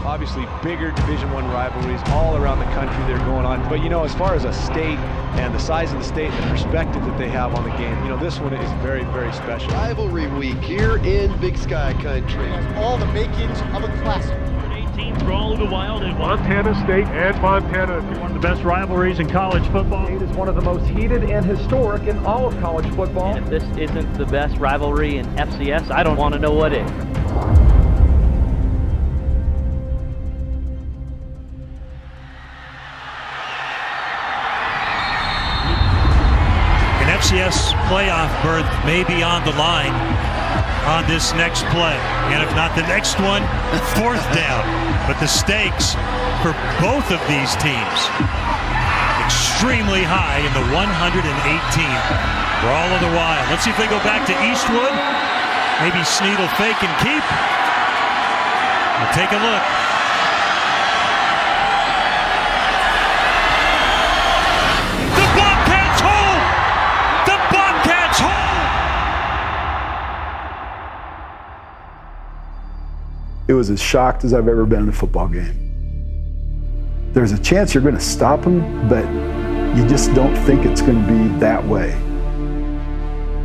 obviously bigger Division I rivalries all around the country that are going on. But, you know, as far as a state and the size of the state and the perspective that they have on the game, you know, this one is very, very special. Rivalry week here in Big Sky Country. It has all the makings of a classic. Brawl of the Wild and Montana State and Montana. One of the best rivalries in college football. It is one of the most heated and historic in all of college football. And if this isn't the best rivalry in FCS, I don't want to know what is. An FCS playoff berth may be on the line on this next play, and if not the next one, fourth down. But the stakes for both of these teams extremely high in the 118th. Brawl of the Wild. Let's see if they go back to Eastwood. Maybe Snead will fake and keep. We'll take a look. The Bobcats home! The Bobcats home! It was as shocked as I've ever been in a football game. There's a chance you're going to stop them, but you just don't think it's going to be that way.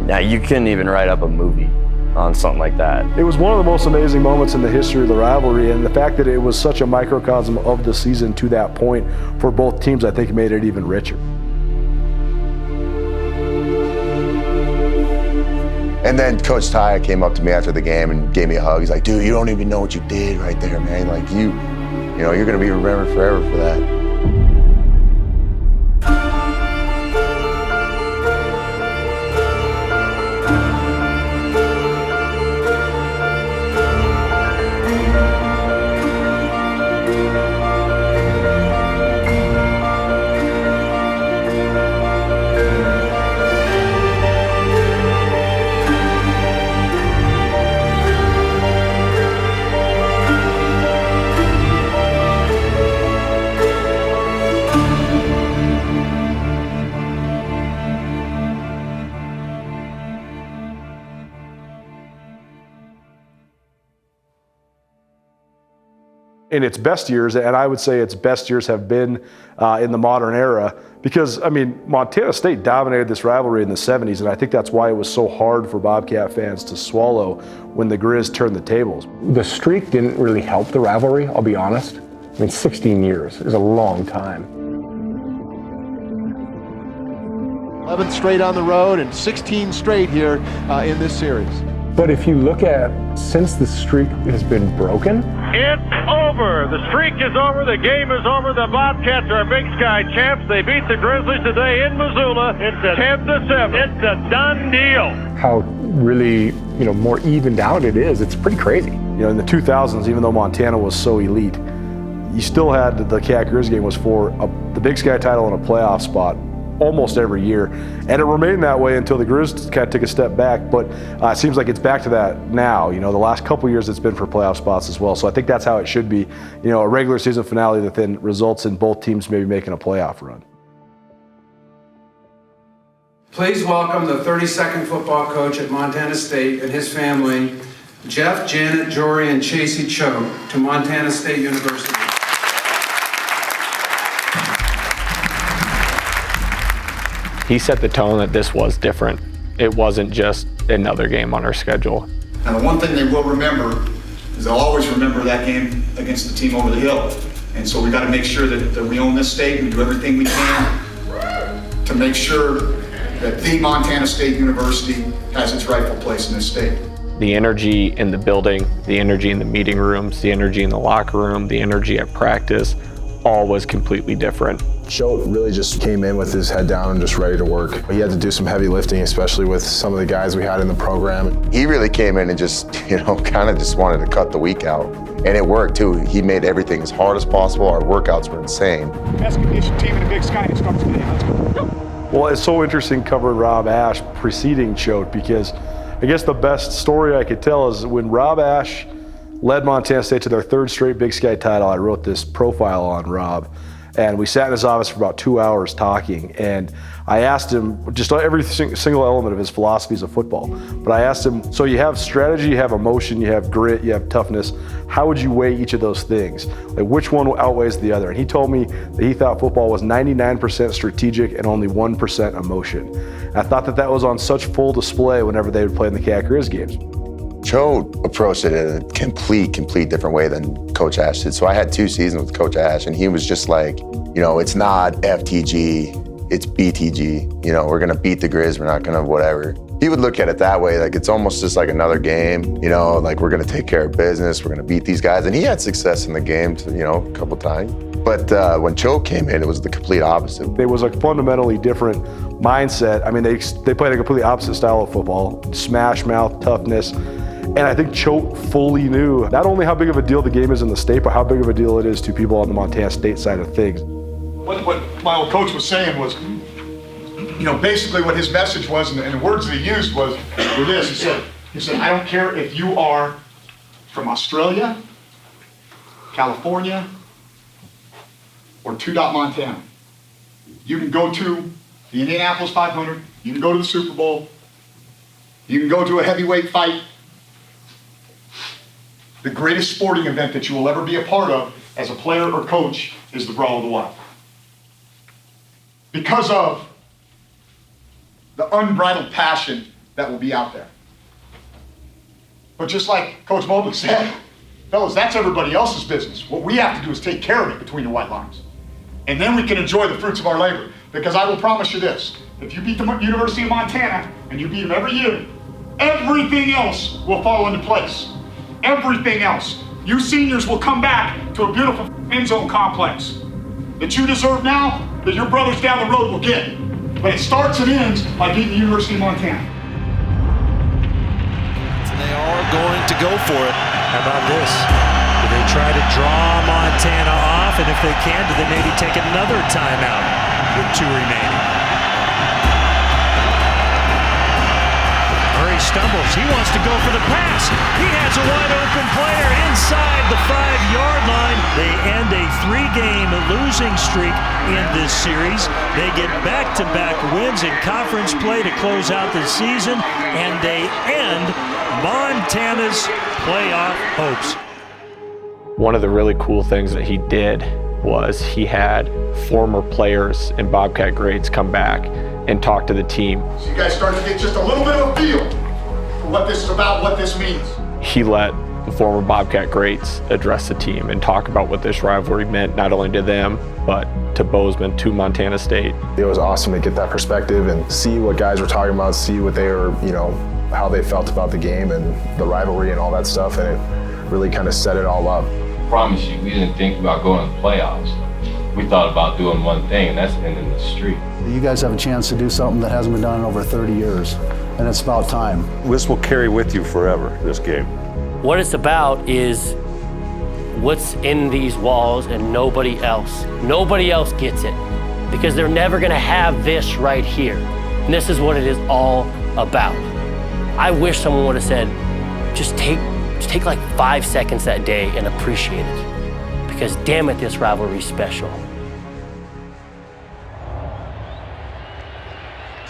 Now, you couldn't even write up a movie on something like that. It was one of the most amazing moments in the history of the rivalry, and the fact that it was such a microcosm of the season to that point for both teams, I think made it even richer. And then Coach Ty came up to me after the game and gave me a hug. He's like, dude, you don't even know what you did right there, man. Like, you know, you're going to be remembered forever for that. In its best years, and I would say its best years have been in the modern era, because, I mean, Montana State dominated this rivalry in the 70s, and I think that's why it was so hard for Bobcat fans to swallow when the Grizz turned the tables. The streak didn't really help the rivalry, I'll be honest. I mean, 16 years is a long time. 11 straight on the road and 16 straight here in this series. But if you look at, since the streak has been broken, it's over. The streak is over. The game is over. The Bobcats are Big Sky champs. They beat the Grizzlies today in Missoula. It's 10-7. It's a done deal. How really, you know, more evened out it is. It's pretty crazy. You know, in the 2000s, even though Montana was so elite, you still had the Cat Grizz game was for the Big Sky title and a playoff spot almost every year, and it remained that way until the Grizz kind of took a step back, but it seems like it's back to that now. You know, the last couple years it's been for playoff spots as well, so I think that's how it should be. You know, a regular season finale that then results in both teams maybe making a playoff run. Please welcome the 32nd football coach at Montana State and his family, Jeff, Janet, Jory, and Chasey Choate, to Montana State University. He set the tone that this was different. It wasn't just another game on our schedule. Now, the one thing they will remember is they'll always remember that game against the team over the hill. And so we got to make sure that we own this state and do everything we can to make sure that the Montana State University has its rightful place in this state. The energy in the building, the energy in the meeting rooms, the energy in the locker room, the energy at practice, all was completely different. Choate really just came in with his head down and just ready to work. He had to do some heavy lifting, especially with some of the guys we had in the program. He really came in and just, you know, kind of just wanted to cut the week out. And it worked too. He made everything as hard as possible. Our workouts were insane. Best conditioned team in the Big Sky starts today. Let's go. Well, it's so interesting covering Rob Ash preceding Choate, because I guess the best story I could tell is when Rob Ash led Montana State to their third straight Big Sky title, I wrote this profile on Rob. And we sat in his office for about 2 hours talking, and I asked him just every single element of his philosophies of football. But I asked him, so you have strategy, you have emotion, you have grit, you have toughness. How would you weigh each of those things? Like, which one outweighs the other? And he told me that he thought football was 99% strategic and only 1% emotion. And I thought that was on such full display whenever they would play in the Cat Grizz games. Joe approached it in a complete different way than Coach Ash did. So I had 2 seasons with Coach Ash, and he was just like, you know, it's not FTG, it's BTG. You know, we're gonna beat the Grizz, we're not gonna whatever. He would look at it that way, like it's almost just like another game, you know, like we're gonna take care of business, we're gonna beat these guys. And he had success in the game, you know, a couple times. But when Joe came in, it was the complete opposite. It was a fundamentally different mindset. I mean, they played a completely opposite style of football, smash mouth, toughness. And I think Choate fully knew not only how big of a deal the game is in the state, but how big of a deal it is to people on the Montana State side of things. What my old coach was saying was, you know, basically what his message was, and the words that he used was this. He said, I don't care if you are from Australia, California, or 2. Montana. You can go to the Indianapolis 500, you can go to the Super Bowl, you can go to a heavyweight fight. The greatest sporting event that you will ever be a part of as a player or coach is the Brawl of the Wild. Because of the unbridled passion that will be out there. But just like Coach Mobley said, fellas, that's everybody else's business. What we have to do is take care of it between the white lines. And then we can enjoy the fruits of our labor. Because I will promise you this, if you beat the University of Montana, and you beat them every year, everything else will fall into place. Everything else. You seniors will come back to a beautiful end zone complex that you deserve now, that your brothers down the road will get. But it starts and ends by beating the University of Montana. And they are going to go for it. How about this? Do they try to draw Montana off? And if they can, do they maybe take another timeout with 2 remaining? Murray stumbles. He wants to go for the pass. He has a wide open player inside the 5-yard line. They end a 3-game losing streak in this series. They get back-to-back wins in conference play to close out the season, and they end Montana's playoff hopes. One of the really cool things that he did was he had former players and Bobcat greats come back and talk to the team. So you guys start to get just a little bit of a feel for what this is about, what this means. He let the former Bobcat greats address the team and talk about what this rivalry meant, not only to them, but to Bozeman, to Montana State. It was awesome to get that perspective and see what guys were talking about, see what they were, you know, how they felt about the game and the rivalry and all that stuff, and it really kind of set it all up. I promise you, we didn't think about going to the playoffs. We thought about doing one thing, and that's ending the streak. You guys have a chance to do something that hasn't been done in over 30 years, and it's about time. This will carry with you forever, this game. What it's about is what's in these walls and nobody else. Nobody else gets it because they're never gonna have this right here. And this is what it is all about. I wish someone would have said, just take like 5 seconds that day and appreciate it. Because damn it, this rivalry's special.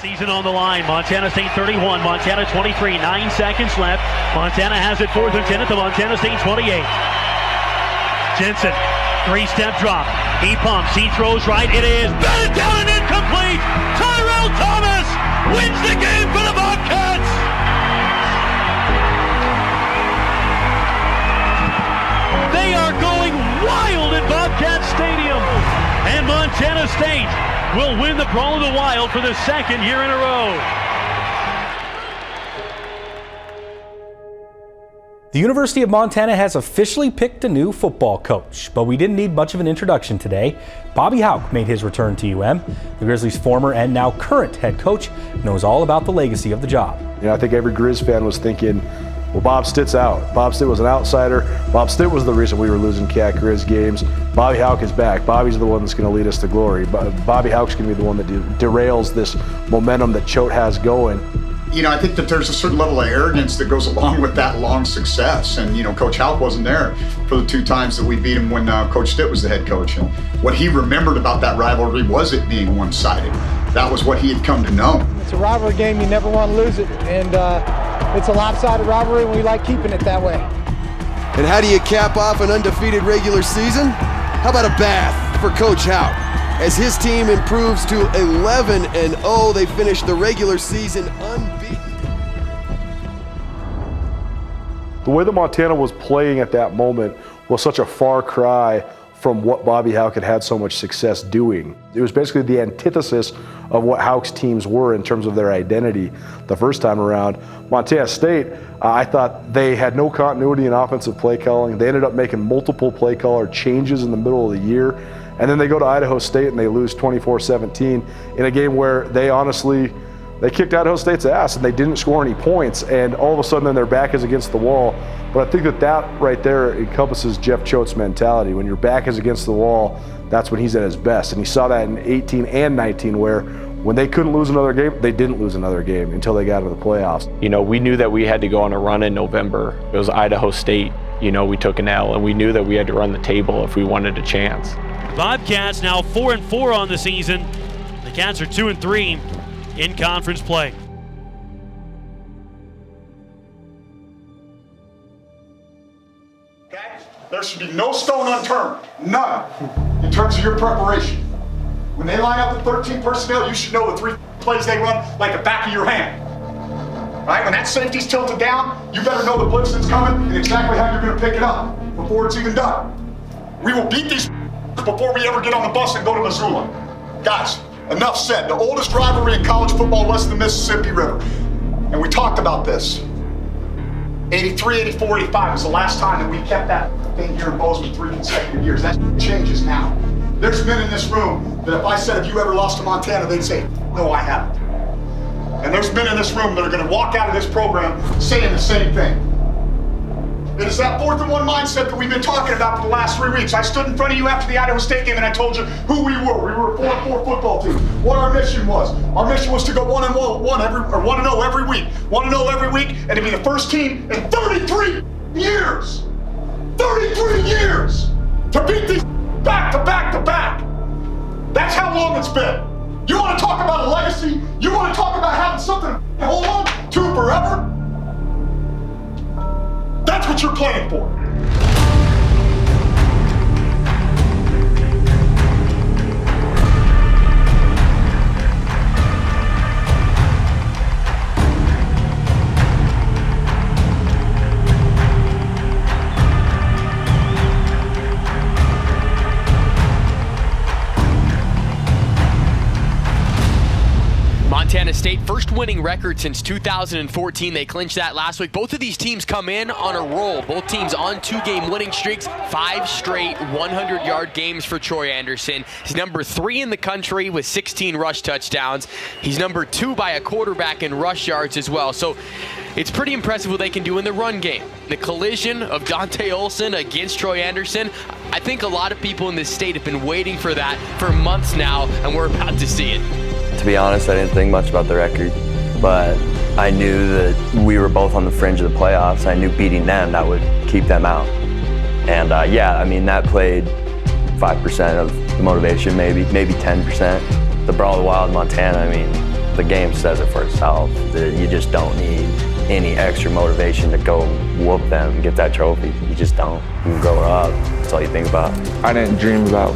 Season on the line. Montana State 31, Montana 23, 9 seconds left. Montana has it 4th and 10 at the Montana State 28. Jensen, 3-step drop. He pumps, he throws right. It is batted down and incomplete. Tyrell Thomas wins the game for the Bobcats. They are going wild at Bobcat Stadium. And Montana State will win the Brawl of the Wild for the 2nd year in a row. The University of Montana has officially picked a new football coach, but we didn't need much of an introduction today. Bobby Hauck made his return to UM. The Grizzlies' former and now current head coach knows all about the legacy of the job. You know, I think every Grizz fan was thinking, well, Bob Stitt's out. Bob Stitt was an outsider. Bob Stitt was the reason we were losing Cat Grizz games. Bobby Hauck is back. Bobby's the one that's going to lead us to glory. Bobby Hauck's going to be the one that derails this momentum that Choate has going. I think that there's a certain level of arrogance that goes along with that long success. And, Coach Houck wasn't there for the 2 times that we beat him when Coach Stitt was the head coach. And what he remembered about that rivalry was it being one-sided. That was what he had come to know. It's a rivalry game. You never want to lose it. And it's a lopsided rivalry, and we like keeping it that way. And how do you cap off an undefeated regular season? How about a bath for Coach Houck? As his team improves to 11-0, they finish the regular season unbeaten. The way that Montana was playing at that moment was such a far cry from what Bobby Houck had so much success doing. It was basically the antithesis of what Houck's teams were in terms of their identity the first time around. Montana State, I thought they had no continuity in offensive play calling. They ended up making multiple play caller changes in the middle of the year. And then they go to Idaho State and they lose 24-17 in a game where they kicked Idaho State's ass and they didn't score any points. And all of a sudden then their back is against the wall. But I think that right there encompasses Jeff Choate's mentality. When your back is against the wall, that's when he's at his best. And he saw that in 18 and 19 where when they couldn't lose another game, they didn't lose another game until they got to the playoffs. We knew that we had to go on a run in November. It was Idaho State. We took an L, and we knew that we had to run the table if we wanted a chance. Bobcats now 4-4 on the season. The Cats are 2-3 in conference play. Okay? There should be no stone unturned, none, in terms of your preparation. When they line up the 13 personnel, you should know the 3 plays they run like the back of your hand. Right? When that safety's tilted down, you better know the blitz that's coming and exactly how you're going to pick it up before it's even done. We will beat these before we ever get on the bus and go to Missoula. Guys, enough said. The oldest rivalry in college football west of the Mississippi River. And we talked about this. 83, 84, 85 was the last time that we kept that thing here in Bozeman 3 consecutive years. That changes now. There's men in this room that if I said, have you ever lost to Montana, they'd say, no, I haven't. And there's men in this room that are going to walk out of this program saying the same thing. It is that 4th and 1 mindset that we've been talking about for the last 3 weeks. I stood in front of you after the Idaho State game and I told you who we were. We were a 4-4 football team. What our mission was. Our mission was to go 1-0 every week. 1-0 every week and to be the first team in 33 years. 33 years to beat these back to back to back. That's how long it's been. You want to talk about a legacy? You want to talk about having something to hold on to forever? That's what you're playing for. Montana State, first winning record since 2014. They clinched that last week. Both of these teams come in on a roll. Both teams on 2-game winning streaks. 5 straight 100-yard games for Troy Anderson. He's number 3 in the country with 16 rush touchdowns. He's number 2 by a quarterback in rush yards as well. So it's pretty impressive what they can do in the run game. The collision of Dante Olson against Troy Anderson, I think a lot of people in this state have been waiting for that for months now, and we're about to see it. To be honest, I didn't think much about the record, but I knew that we were both on the fringe of the playoffs. I knew beating them, that would keep them out. And that played 5% of the motivation, maybe 10%. The Brawl of the Wild, Montana, the game says it for itself. You just don't need any extra motivation to go whoop them, get that trophy. You just don't. You grow up, that's all you think about. I didn't dream about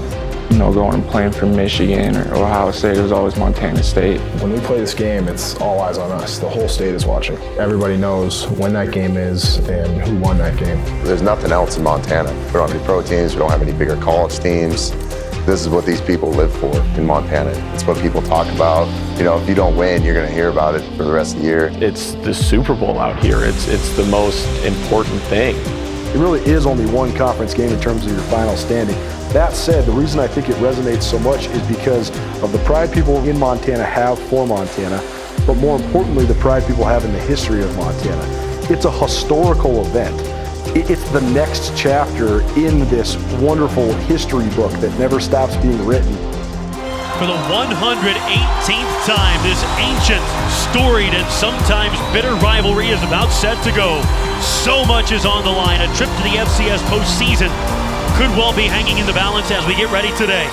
going and playing for Michigan or Ohio State. It was always Montana State. When we play this game, it's all eyes on us. The whole state is watching. Everybody knows when that game is and who won that game. There's nothing else in Montana. We don't have any pro teams. We don't have any bigger college teams. This is what these people live for in Montana. It's what people talk about. If you don't win, you're going to hear about it for the rest of the year. It's the Super Bowl out here. It's the most important thing. It really is only one conference game in terms of your final standing. That said, the reason I think it resonates so much is because of the pride people in Montana have for Montana, but more importantly, the pride people have in the history of Montana. It's a historical event. It's the next chapter in this wonderful history book that never stops being written. For the 118th time, this ancient storied and sometimes bitter rivalry is about set to go. So much is on the line. A trip to the FCS postseason could well be hanging in the balance as we get ready today.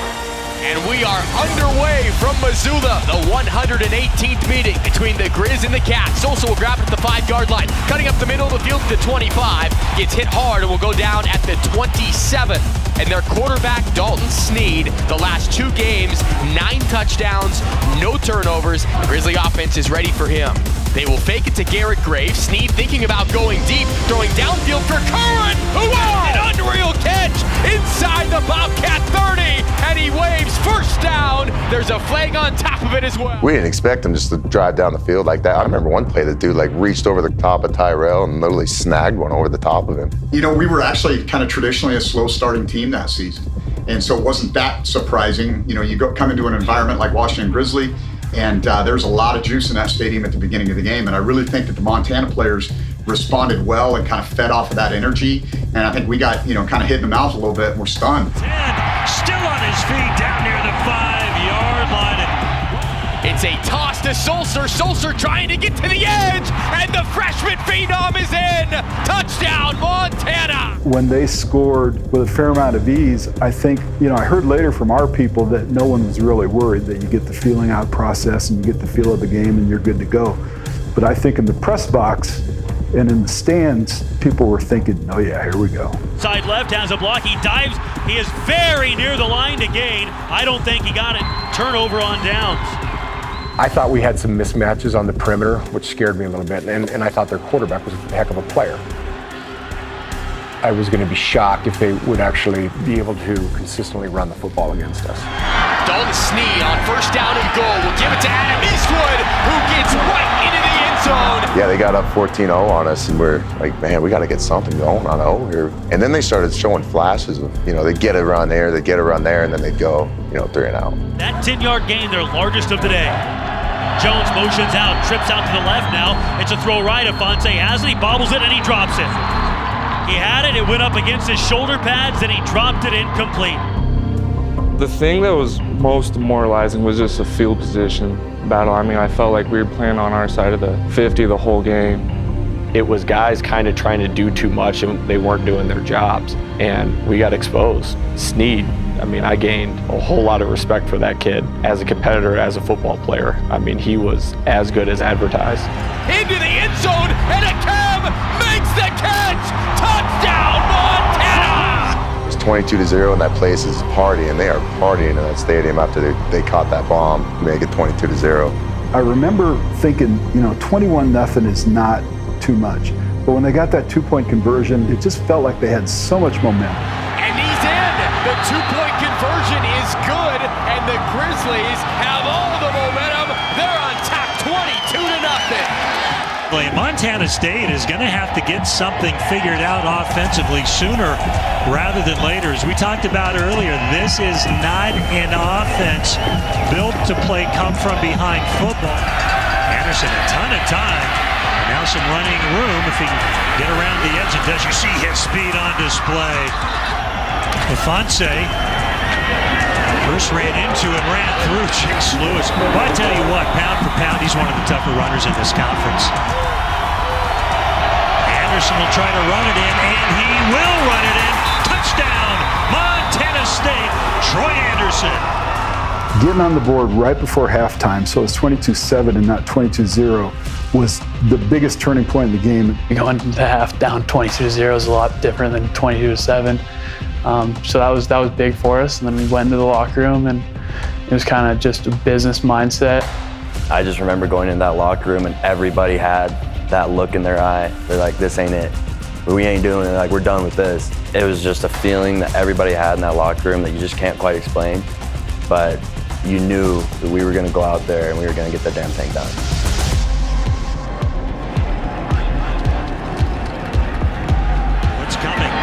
And we are underway from Missoula, the 118th meeting between the Grizz and the Cats. Sosa will grab it at the 5-yard line, cutting up the middle of the field to 25, gets hit hard and will go down at the 27. And their quarterback, Dalton Sneed, the last 2 games, 9 touchdowns, no turnovers. The Grizzly offense is ready for him. They will fake it to Garrett Graves. Sneed thinking about going deep, throwing downfield for Curran, who had an unreal catch inside the Bobcat 30, and he waves first down. There's a flag on top of it as well. We didn't expect him just to drive down the field like that. I remember one play, the dude like reached over the top of Tyrell and literally snagged one over the top of him. You know, we were actually kind of traditionally a slow starting team that season. And so it wasn't that surprising. You know, you come into an environment like Washington Grizzly, and there's a lot of juice in that stadium at the beginning of the game. And I really think that the Montana players responded well and kind of fed off of that energy. And I think we got, you know, kind of hit in the mouth a little bit and we're stunned. 10, still on his feet down near the 5-yard line. It's a toss to Sulcer. Sulcer trying to get to the edge, and the freshman phenom is in. Touchdown, Montana. When they scored with a fair amount of ease, I think, you know, I heard later from our people that no one was really worried, that you get the feeling out process and you get the feel of the game and you're good to go. But I think in the press box and in the stands, people were thinking, oh yeah, here we go. Side left has a block. He dives. He is very near the line to gain. I don't think he got it. Turnover on downs. I thought we had some mismatches on the perimeter, which scared me a little bit, and I thought their quarterback was a heck of a player. I was going to be shocked if they would actually be able to consistently run the football against us. Dalton Sneed on first down and goal will give it to Adam Eastwood, who gets right into the end zone. Yeah, they got up 14-0 on us, and we're like, man, we got to get something going on over here. And then they started showing flashes of, you know, they'd get it around there, they'd get it around there, and then they'd go, you know, 3 and out. That 10-yard gain, their largest of the day. Jones motions out, trips out to the left now. It's a throw right. Afonso has it, he bobbles it, and he drops it. He had it, it went up against his shoulder pads, and he dropped it incomplete. The thing that was most demoralizing was just a field position battle. I mean, I felt like we were playing on our side of the 50 the whole game. It was guys kind of trying to do too much and they weren't doing their jobs, and we got exposed. Sneed, I mean, I gained a whole lot of respect for that kid as a competitor, as a football player. I mean, he was as good as advertised. Into the end zone, and Akem makes the catch! Touchdown, Montana! It's 22-0, and that place is partying. They are partying in that stadium after they caught that bomb, make it 22-0. I remember thinking, you know, 21-0 is not too much. But when they got that 2-point conversion, it just felt like they had so much momentum. And he's in! The 2-point conversion is good, and the Grizzlies have all the momentum. They're on top 22-0. Montana State is going to have to get something figured out offensively sooner rather than later. As we talked about earlier, this is not an offense built to play come from behind football. Anderson, a ton of time. Now some running room if he can get around the edge. And does you see his speed on display? Afonso first ran into and ran through Chase Lewis. But I tell you what, pound for pound, he's one of the tougher runners in this conference. Anderson will try to run it in, and he will run it in. Touchdown, Montana State, Troy Anderson. Getting on the board right before halftime, so it's 22-7 and not 22-0, was the biggest turning point in the game. Going to half down 22-0 is a lot different than 22-7. So that was big for us. And then we went into the locker room, and it was kind of just a business mindset. I just remember going in that locker room and everybody had that look in their eye. They're like, this ain't it. We ain't doing it. Like, we're done with this. It was just a feeling that everybody had in that locker room that you just can't quite explain. But you knew that we were going to go out there and we were going to get the damn thing done. What's coming?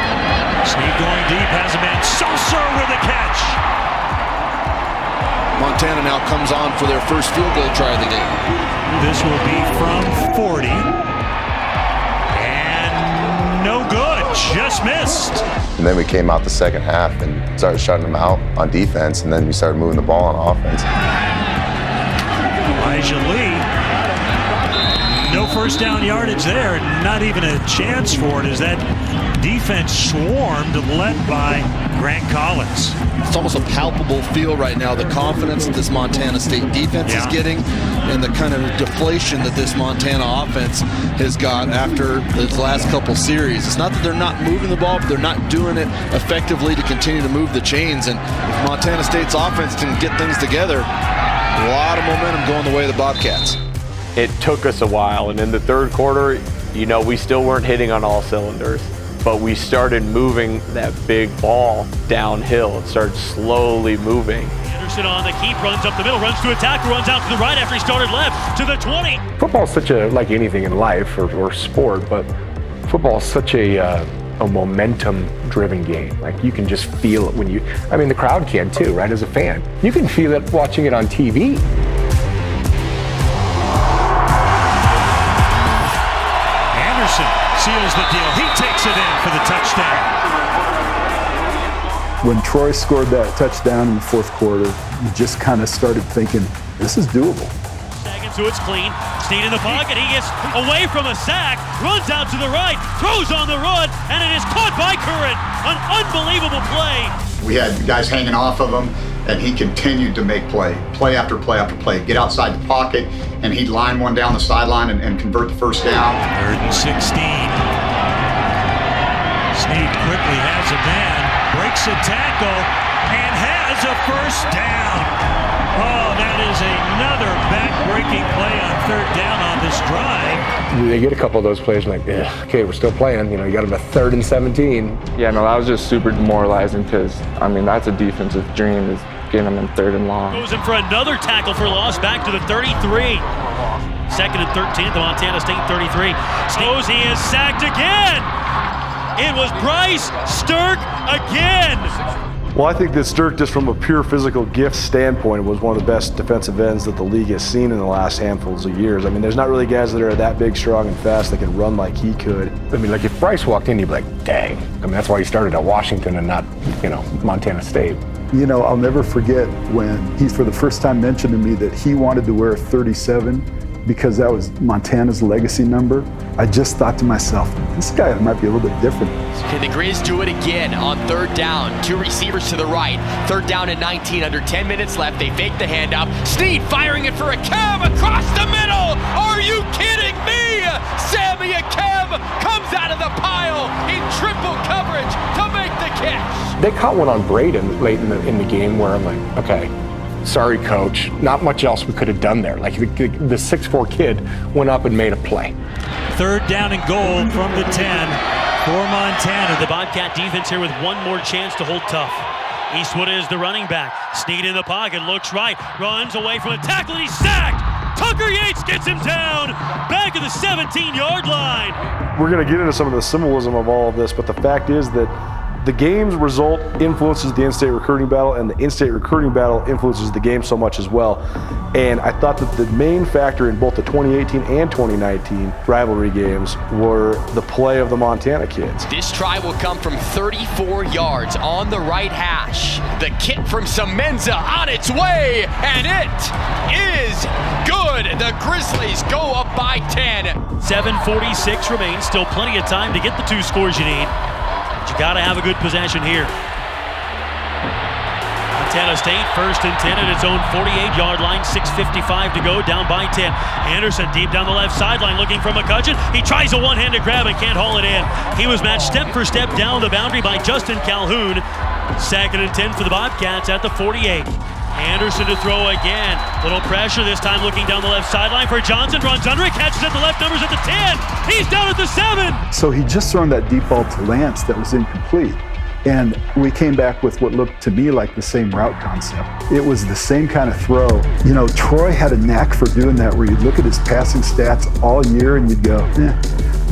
Sneed going deep, has a man. Sosa with a catch. Montana now comes on for their first field goal try of the game. This will be from 40. And no good, just missed. And then we came out the second half and started shutting them out on defense, and then we started moving the ball on offense. Elijah Lee first down yardage there. Not even a chance for it as that defense swarmed, led by Grant Collins. It's almost a palpable feel right now, the confidence that this Montana State defense is getting and the kind of deflation that this Montana offense has got after the last couple series. It's not that they're not moving the ball, but they're not doing it effectively to continue to move the chains. And if Montana State's offense can get things together, a lot of momentum going the way of the Bobcats. It took us a while, and in the third quarter, you know, we still weren't hitting on all cylinders, but we started moving that big ball downhill. It started slowly moving. Anderson on the keep, runs up the middle, runs to attack, runs out to the right after he started left to the 20. Football is such a, like anything in life or sport, but football is such a momentum-driven game. Like, you can just feel it when you, I mean, the crowd can too, right, as a fan. You can feel it watching it on TV. Anderson seals the deal. He takes it in for the touchdown. When Troy scored that touchdown in the fourth quarter, you just kind of started thinking, this is doable. So it's clean. Snead in the pocket. He gets away from a sack, runs out to the right, throws on the run, and it is caught by Curran. An unbelievable play. We had guys hanging off of him, and he continued to make play after play after play. Get outside the pocket, and he'd line one down the sideline and convert the first down. 3rd and 16. Snead quickly has a man, breaks a tackle, and has a first down. Oh, that is another back-breaking play on 3rd down on this drive. They get a couple of those plays, like, okay, we're still playing. You know, you got them at 3rd and 17. Yeah, no, that was just super demoralizing because, I mean, that's a defensive dream, is getting them in 3rd and long. Goes in for another tackle for loss back to the 33. 2nd and 13, the Montana State 33. Goes, he is sacked again. It was Bryce Stirk again. Well, I think that Stirk, just from a pure physical gift standpoint, was one of the best defensive ends that the league has seen in the last handfuls of years. I mean, there's not really guys that are that big, strong, and fast that can run like he could. I mean, like, if Bryce walked in, you'd be like, dang. I mean, that's why he started at Washington and not, you know, Montana State. You know, I'll never forget when he, for the first time, mentioned to me that he wanted to wear 37 because that was Montana's legacy number. I just thought to myself, this guy might be a little bit different. Can the Grizz do it again on 3rd down? 2 receivers to the right. 3rd down and 19, under 10 minutes left. They fake the handoff. Snead firing it for a Kev across the middle. Are you kidding me? Sammy Kev comes out of the pile in triple coverage to make the catch. They caught one on Braden late in the game where I'm like, okay, sorry, coach. Not much else we could have done there. Like, the 6'4" kid went up and made a play. 3rd down and goal from the 10. For Montana. The Bobcat defense here with one more chance to hold tough. Eastwood is the running back. Snead in the pocket, looks right, runs away from a tackle, and he's sacked! Tucker Yates gets him down, back at the 17-yard line. We're going to get into some of the symbolism of all of this, but the fact is that the game's result influences the in-state recruiting battle, and the in-state recruiting battle influences the game so much as well. And I thought that the main factor in both the 2018 and 2019 rivalry games were the play of the Montana kids. This try will come from 34 yards on the right hash. The kick from Semenza on its way, and it is good. The Grizzlies go up by 10. 7:46 remains, still plenty of time to get the 2 scores you need. But you gotta have a good possession here. Montana State 1st and 10 at its own 48-yard line, 6:55 to go, down by 10. Anderson deep down the left sideline looking for McCutcheon. He tries a one-handed grab and can't haul it in. He was matched step for step down the boundary by Justin Calhoun. 2nd and 10 for the Bobcats at the 48. Anderson to throw again. Little pressure this time, looking down the left sideline for Johnson. Runs under it, catches at the left, numbers at the 10. He's down at the 7. So he just thrown that deep ball to Lance that was incomplete. And we came back with what looked to me like the same route concept. It was the same kind of throw. You know, Troy had a knack for doing that, where you'd look at his passing stats all year and you'd go, eh.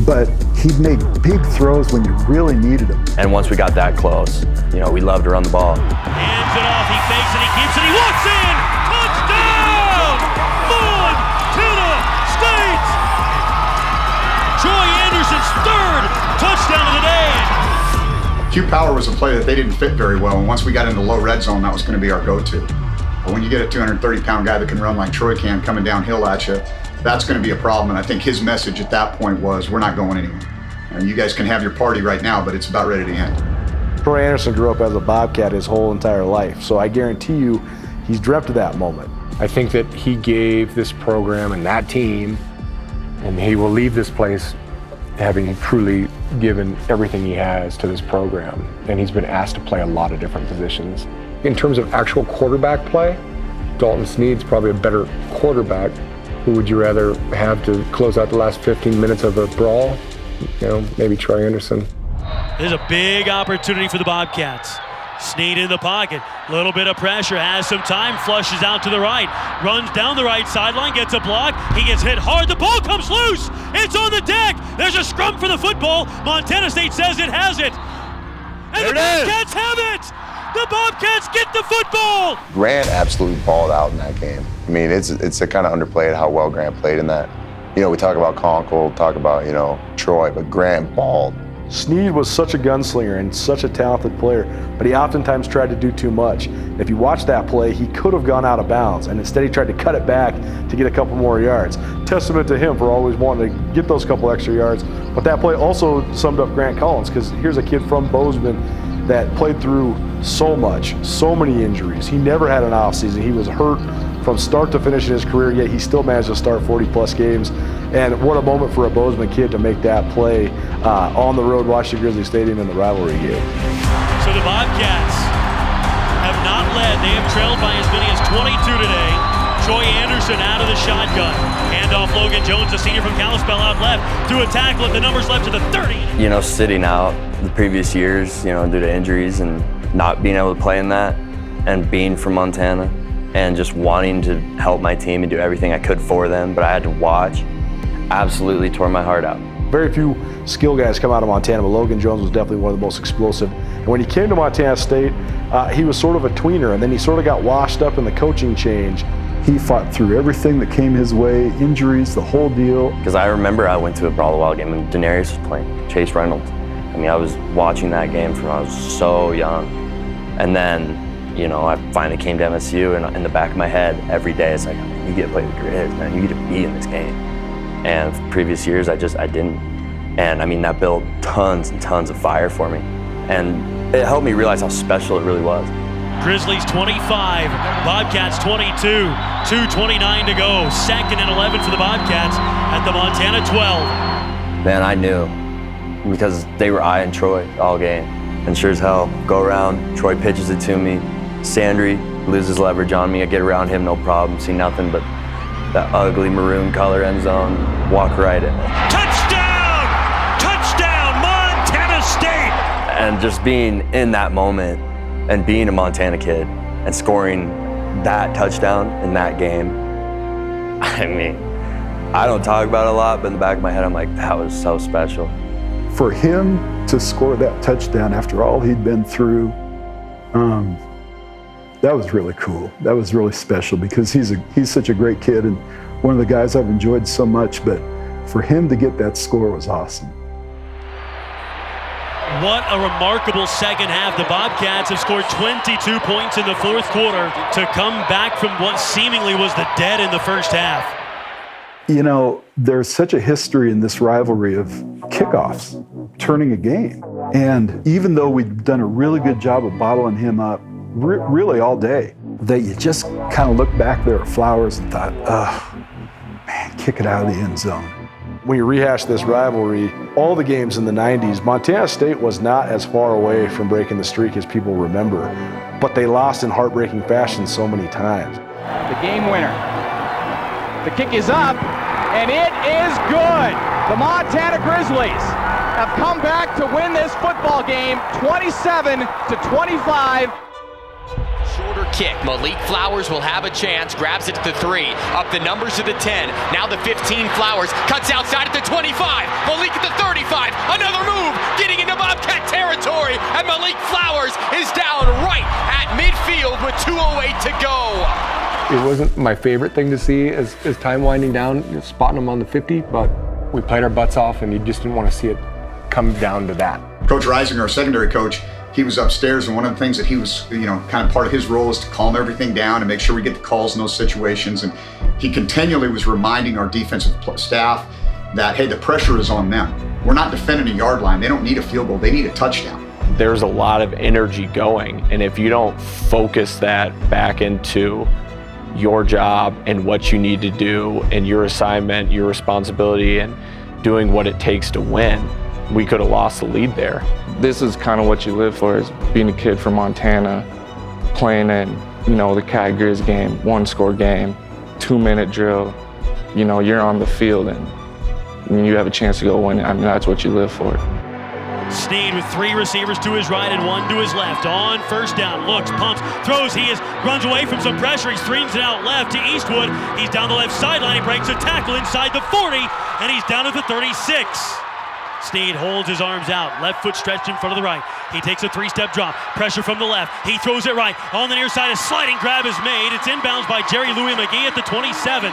But he'd made big throws when you really needed them. And once we got that close, you know, we loved to run the ball. Hands it off, he fakes it, he keeps it, he walks in! Touchdown! Montana State! Troy Anderson's 3rd touchdown of the day! Q power was a play that they didn't fit very well, and once we got into low red zone, that was going to be our go-to. But when you get a 230-pound guy that can run like Troy can coming downhill at you, that's going to be a problem. And I think his message at that point was, we're not going anywhere. And you guys can have your party right now, but it's about ready to end. Troy Anderson grew up as a Bobcat his whole entire life, so I guarantee you he's dreamt of that moment. I think that he gave this program and that team, and he will leave this place having truly given everything he has to this program. And he's been asked to play a lot of different positions. In terms of actual quarterback play, Dalton Snead's probably a better quarterback. Who would you rather have to close out the last 15 minutes of a brawl? You know, maybe Troy Anderson. There's a big opportunity for the Bobcats. Snead in the pocket, little bit of pressure, has some time, flushes out to the right, runs down the right sideline, gets a block, he gets hit hard, the ball comes loose, it's on the deck, there's a scrum for the football, Montana State says it has it, and the Bobcats have it! The Bobcats get the football! Grant absolutely balled out in that game. I mean, it's a kind of underplayed how well Grant played in that. You know, we talk about Conkle, talk about, you know, Troy, but Grant balled. Snead was such a gunslinger and such a talented player, but he oftentimes tried to do too much. If you watch that play, he could have gone out of bounds, and instead he tried to cut it back to get a couple more yards. Testament to him for always wanting to get those couple extra yards. But that play also summed up Grant Collins, because here's a kid from Bozeman that played through so much, so many injuries. He never had an off season. He was hurt from start to finish in his career, yet he still managed to start 40-plus games. And what a moment for a Bozeman kid to make that play on the road, Washington Grizzlies Stadium in the rivalry game. So the Bobcats have not led. They have trailed by as many as 22 today. Troy Anderson out of the shotgun. Handoff Logan Jones, a senior from Kalispell, out left to a tackle at the numbers left to the 30. You know, sitting out the previous years, you know, due to injuries and not being able to play in that, and being from Montana, and just wanting to help my team and do everything I could for them, but I had to watch, absolutely tore my heart out. Very few skill guys come out of Montana, but Logan Jones was definitely one of the most explosive. And when he came to Montana State, he was sort of a tweener, and then he sort of got washed up in the coaching change. He fought through everything that came his way, injuries, the whole deal. Because I remember I went to a Brawl Wild game and Daenerys was playing, Chase Reynolds. I mean, I was watching that game from when I was so young. And then, you know, I finally came to MSU, and in the back of my head, every day, it's like, you get to play the Grizz, man, you get to be in this game. And previous years, I didn't. And I mean, that built tons and tons of fire for me. And it helped me realize how special it really was. Grizzlies 25, Bobcats 22, 2:29 to go. Second and 11 for the Bobcats at the Montana 12. Man, I knew, because they were eyeing Troy all game. And sure as hell, go around, Troy pitches it to me. Sandry loses leverage on me, I get around him, no problem, see nothing but that ugly maroon color end zone, walk right in. Touchdown! Touchdown, Montana State! And just being in that moment and being a Montana kid and scoring that touchdown in that game, I mean, I don't talk about it a lot, but in the back of my head, I'm like, that was so special. For him to score that touchdown after all he'd been through, that was really cool. That was really special, because he's such a great kid and one of the guys I've enjoyed so much, but for him to get that score was awesome. What a remarkable second half. The Bobcats have scored 22 points in the fourth quarter to come back from what seemingly was the dead in the first half. You know, there's such a history in this rivalry of kickoffs, turning a game. And even though we've done a really good job of bottling him up really all day, that you just kind of look back there at Flowers and thought, oh, man, kick it out of the end zone. When you rehash this rivalry, all the games in the 90s, Montana State was not as far away from breaking the streak as people remember, but they lost in heartbreaking fashion so many times. The game winner. The kick is up, and it is good. The Montana Grizzlies have come back to win this football game 27-25. Shorter kick. Malik Flowers will have a chance. Grabs it to the 3. Up the numbers to the 10. Now the 15. Flowers cuts outside at the 25. Malik at the 35. Another move. Getting into Bobcat territory. And Malik Flowers is down right at midfield with 2:08 to go. It wasn't my favorite thing to see as time winding down, spotting them on the 50, but we played our butts off, and you just didn't want to see it come down to that. Coach Rising, our secondary coach, he was upstairs, and one of the things that he was, kind of part of his role is to calm everything down and make sure we get the calls in those situations. And he continually was reminding our defensive staff that, hey, the pressure is on them. We're not defending a yard line. They don't need a field goal. They need a touchdown. There's a lot of energy going, and if you don't focus that back into your job and what you need to do and your assignment, your responsibility, and doing what it takes to win, we could have lost the lead there. This is kind of what you live for, is being a kid from Montana, playing in, the Cat Grizz game, 1-score game, 2-minute drill. You're on the field and you have a chance to go win it. I mean, that's what you live for. Snead with 3 receivers to his right and 1 to his left. On first down, looks, pumps, throws. Runs away from some pressure. He streams it out left to Eastwood. He's down the left sideline. He breaks a tackle inside the 40, and he's down at the 36. Snead holds his arms out. Left foot stretched in front of the right. He takes a 3-step drop. Pressure from the left. He throws it right. On the near side, a sliding grab is made. It's inbounds by Jerry Louis McGee at the 27.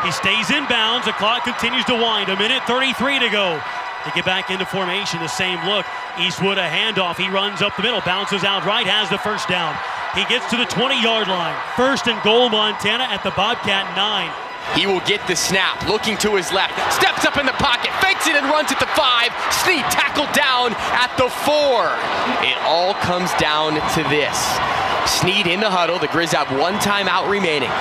He stays inbounds. The clock continues to wind. 1:33 to go. They get back into formation, the same look. Eastwood a handoff, he runs up the middle, bounces out right, has the first down. He gets to the 20-yard line. 1st and goal, Montana at the Bobcat 9. He will get the snap, looking to his left, steps up in the pocket, fakes it and runs at the 5. Snead tackled down at the 4. It all comes down to this. Snead in the huddle. The Grizz have 1 timeout remaining.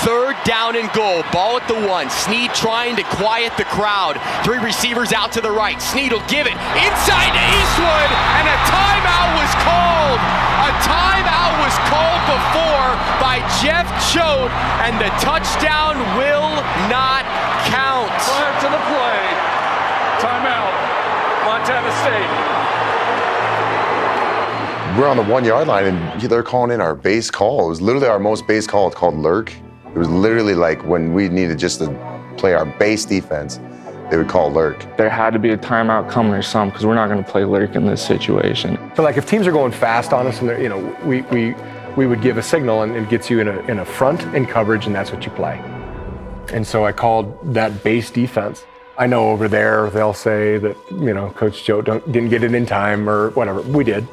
3rd down and goal. Ball at the 1. Snead trying to quiet the crowd. 3 receivers out to the right. Snead will give it inside to Eastwood, and a timeout was called. A timeout was called before by Jeff Choate, and the touchdown will not count. Prior to the play, timeout, Montana State. We're on the 1-yard line, and they're calling in our base call. It was literally our most base call. It's called lurk. It was literally like when we needed just to play our base defense, they would call lurk. There had to be a timeout coming or something, because we're not going to play lurk in this situation. So like if teams are going fast on us, and we would give a signal, and it gets you in a front in coverage, and that's what you play. And so I called that base defense. I know over there they'll say that Coach Choate didn't get it in time or whatever. We did.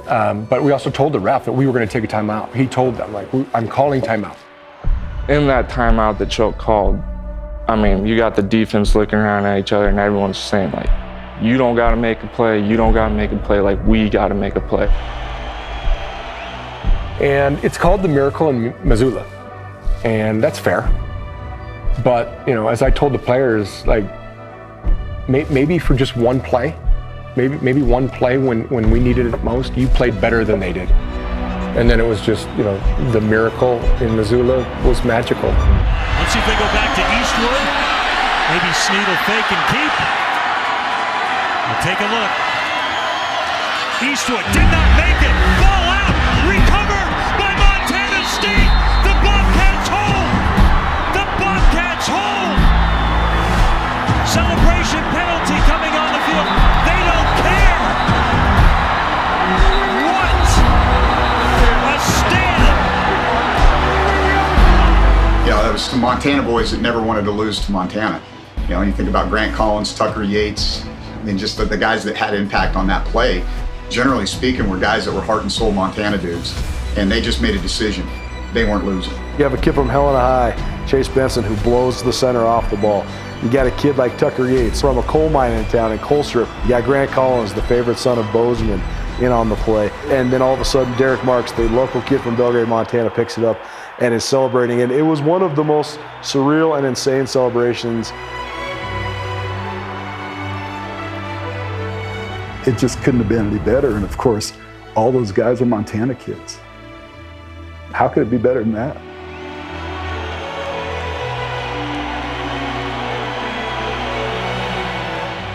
But we also told the ref that we were going to take a timeout. He told them, I'm calling timeout. In that timeout that Choate called, I mean, you got the defense looking around at each other, and everyone's saying, you don't got to make a play, you don't got to make a play, we got to make a play. And it's called the miracle in Missoula, and that's fair. But, as I told the players, maybe for just one play, maybe one play when we needed it most, you played better than they did. And then it was just, the miracle in Missoula was magical. Let's see if they go back to Eastwood. Maybe Snead will fake and keep. We'll take a look. Eastwood did not make it. Ball out. Recovered by Montana State. The Bobcats hold. The Bobcats hold. Celebration penalty coming on the field. They don't care. What a stand. That was the Montana boys that never wanted to lose to Montana. When you think about Grant Collins, Tucker Yates, just the guys that had impact on that play, generally speaking, were guys that were heart and soul Montana dudes, and they just made a decision. They weren't losing. You have a kid from Helena High, Chase Benson, who blows the center off the ball. You got a kid like Tucker Yates from a coal mine in town in Colstrip. You got Grant Collins, the favorite son of Bozeman, in on the play. And then all of a sudden, Derek Marks, the local kid from Belgrade, Montana, picks it up and is celebrating. And it was one of the most surreal and insane celebrations. It just couldn't have been any better. And of course, all those guys are Montana kids. How could it be better than that?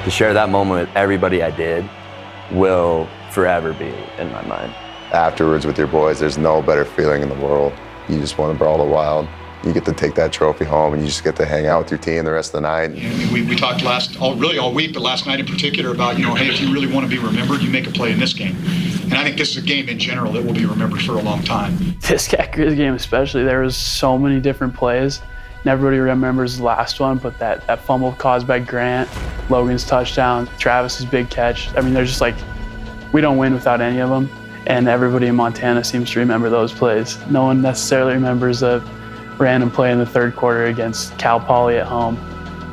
To share that moment with everybody I did will forever be in my mind. Afterwards with your boys, there's no better feeling in the world. You just want to brawl the wild. You get to take that trophy home, and you just get to hang out with your team the rest of the night. We talked all week, but last night in particular about, hey, if you really want to be remembered, you make a play in this game. And I think this is a game in general that will be remembered for a long time. This Cat Grizz game especially, there was so many different plays. And everybody remembers the last one, but that fumble caused by Grant, Logan's touchdown, Travis's big catch. I mean, there's just we don't win without any of them. And everybody in Montana seems to remember those plays. No one necessarily remembers a random play in the third quarter against Cal Poly at home.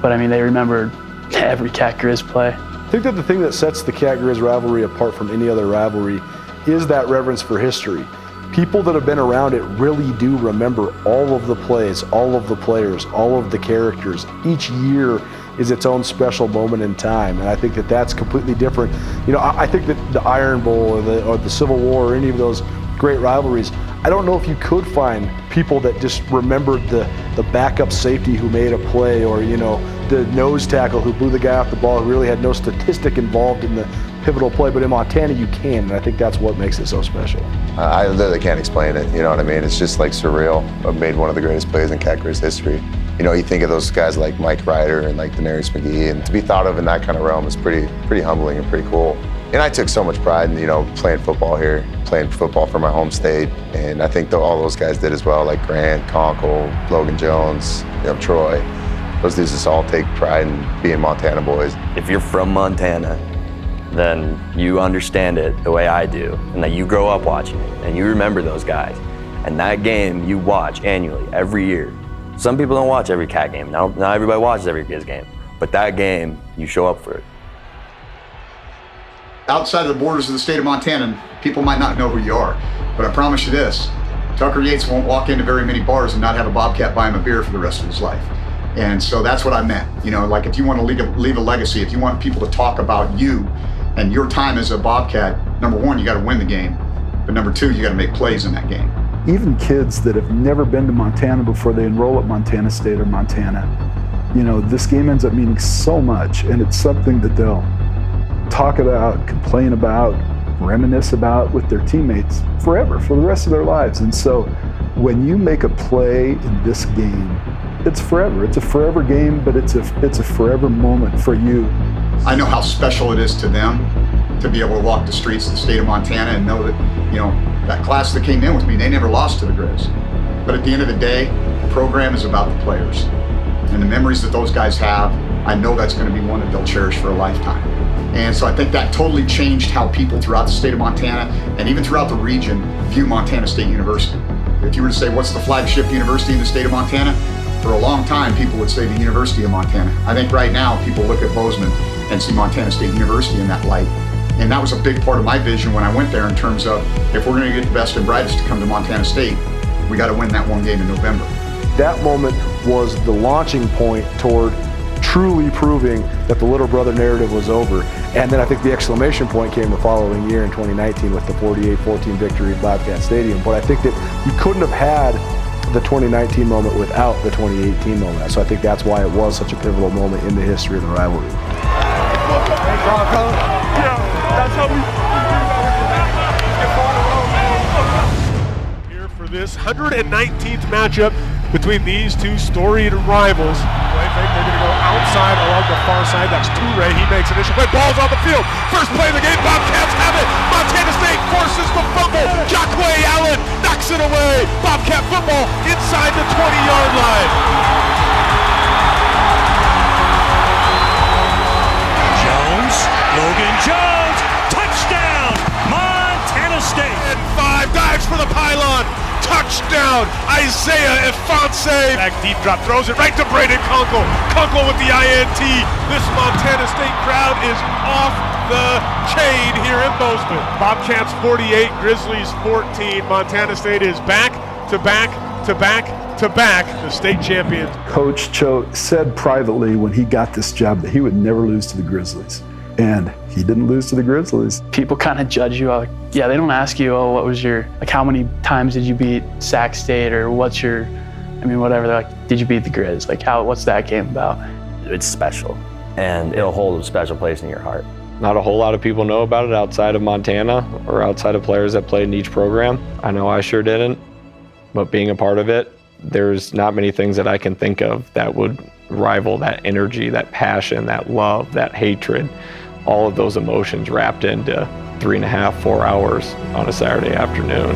But I mean, they remember every Cat Grizz play. I think that the thing that sets the Cat Grizz rivalry apart from any other rivalry is that reverence for history. People that have been around it really do remember all of the plays, all of the players, all of the characters. Each year is its own special moment in time, and I think that that's completely different. You know, I think that the Iron Bowl or the Civil War or any of those great rivalries, I don't know if you could find people that just remembered the backup safety who made a play, or, you know, the nose tackle who blew the guy off the ball who really had no statistic involved in the pivotal play. But in Montana you can, and I think that's what makes it so special. I literally can't explain it, you know what I mean? It's just like surreal. I've made one of the greatest plays in Cat Grizz history. You know, you think of those guys like Mike Ryder and like Daenerys McGee, and to be thought of in that kind of realm is pretty humbling and pretty cool. And I took so much pride in, you know, playing football here, playing football for my home state, and I think all those guys did as well, like Grant, Conkle, Logan Jones, you know, Troy. Those dudes just all take pride in being Montana boys. If you're from Montana, then you understand it the way I do, and that you grow up watching it, and you remember those guys. And that game you watch annually, every year. Some people don't watch every Cat game. Not everybody watches every Grizz game. But that game, you show up for it. Outside of the borders of the state of Montana, people might not know who you are, but I promise you this, Tucker Yates won't walk into very many bars and not have a Bobcat buy him a beer for the rest of his life. And so that's what I meant. You know, like, if you want to leave a legacy, if you want people to talk about you and your time as a Bobcat, number one, you got to win the game. But number two, you got to make plays in that game. Even kids that have never been to Montana before they enroll at Montana State or Montana, you know, this game ends up meaning so much, and it's something that they'll talk about, complain about, reminisce about with their teammates forever, for the rest of their lives. And so when you make a play in this game, it's forever. It's a forever game, but it's a forever moment for you. I know how special it is to them to be able to walk the streets of the state of Montana and know that, you know, that class that came in with me, they never lost to the Grizz. But at the end of the day, the program is about the players. And the memories that those guys have, I know that's going to be one that they'll cherish for a lifetime. And so I think that totally changed how people throughout the state of Montana and even throughout the region view Montana State University. If you were to say, what's the flagship university in the state of Montana? For a long time, people would say the University of Montana. I think right now, people look at Bozeman and see Montana State University in that light. And that was a big part of my vision when I went there, in terms of, if we're going to get the best and brightest to come to Montana State, we got to win that one game in November. That moment was the launching point toward truly proving that the little brother narrative was over. And then I think the exclamation point came the following year in 2019 with the 48-14 victory at Bobcat Stadium. But I think that you couldn't have had the 2019 moment without the 2018 moment. So I think that's why it was such a pivotal moment in the history of the rivalry. That's how we here for this 119th matchup between these two storied rivals. They're going to go outside along the far side. That's Toure. He makes initial play. Ball's on the field. First play of the game. Bobcats have it. Montana State forces the fumble. Jacquay Allen knocks it away. Bobcat football inside the 20-yard line. Logan Jones, touchdown, Montana State. And 5 dives for the pylon, touchdown, Isaiah Ifanse. Back deep drop, throws it right to Braden Conkle. Conkle with the INT. This Montana State crowd is off the chain here in Bozeman. Bobcats 48, Grizzlies 14. Montana State is back to back to back to back, the state champions. Coach Cho said privately when he got this job that he would never lose to the Grizzlies. And he didn't lose to the Grizzlies. People kind of judge you. Like, yeah, they don't ask you, oh, what was your, like, how many times did you beat Sac State, or what's your, I mean, whatever. They're like, did you beat the Grizz? Like, what's that game about? It's special, and it'll hold a special place in your heart. Not a whole lot of people know about it outside of Montana or outside of players that played in each program. I know I sure didn't, but being a part of it, there's not many things that I can think of that would rival that energy, that passion, that love, that hatred. All of those emotions wrapped into 3.5, 4 hours on a Saturday afternoon.